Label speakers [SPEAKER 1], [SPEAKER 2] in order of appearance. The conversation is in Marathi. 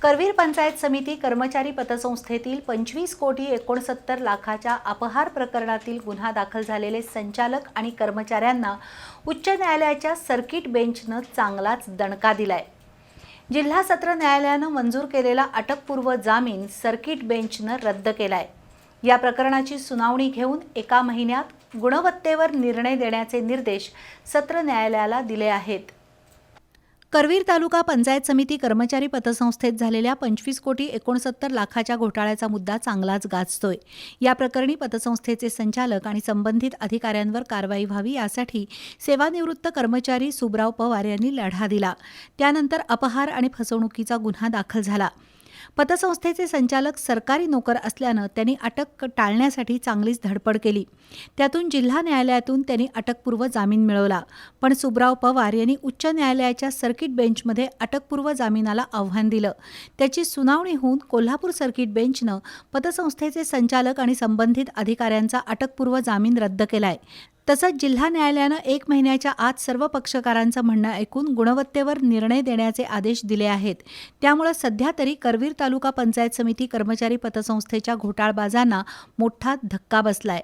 [SPEAKER 1] करवीर पंचायत समिती कर्मचारी पतसंस्थेतील 25,69,60,00,000च्या अपहार प्रकरणातील गुन्हा दाखल झालेले संचालक आणि कर्मचाऱ्यांना उच्च न्यायालयाच्या सर्किट बेंचनं चांगलाच दणका दिलाय। जिल्हा सत्र न्यायालयानं मंजूर केलेला अटकपूर्व जामीन सर्किट बेंचनं रद्द केलाय। या प्रकरणाची सुनावणी घेऊन 1 महिन्यात गुणवत्तेवर निर्णय देण्याचे निर्देश सत्र न्यायालयाला दिले आहेत। करवीर तालुका पंचायत समिती कर्मचारी पतसंस्थेत झालेल्या 25,69,60,00,000च्या घोटाळ्याचा मुद्दा चांगलाच गाजतोय। या प्रकरणी पतसंस्थेचे संचालक आणि संबंधित अधिकाऱ्यांवर कारवाई व्हावी यासाठी सेवानिवृत्त कर्मचारी सुब्राव पवार यांनी लढा दिला। त्यानंतर अपहार आणि फसवणुकीचा गुन्हा दाखल झाला। पतसंस्थेचे संचालक सरकारी नोकर असल्यानं त्यांनी अटक टाळण्यासाठी चांगलीच धडपड केली। त्यातून जिल्हा न्यायालयातून त्यांनी अटकपूर्व जामीन मिळवला। पण सुब्राव पवार यांनी उच्च न्यायालयाच्या सर्किट बेंचमध्ये अटकपूर्व जामिनाला आव्हान दिलं। त्याची सुनावणी होऊन कोल्हापूर सर्किट बेंचनं पतसंस्थेचे संचालक आणि संबंधित अधिकाऱ्यांचा अटकपूर्व जामीन रद्द केलाय। तसंच जिल्हा न्यायालयानं 1 महिन्याच्या आत सर्व पक्षकारांचं म्हणणं ऐकून गुणवत्तेवर निर्णय देण्याचे आदेश दिले आहेत। त्यामुळे सध्या तरी करवीर तालुका पंचायत समिती कर्मचारी पतसंस्थेच्या घोटाळबाजांना मोठा धक्का बसलाय।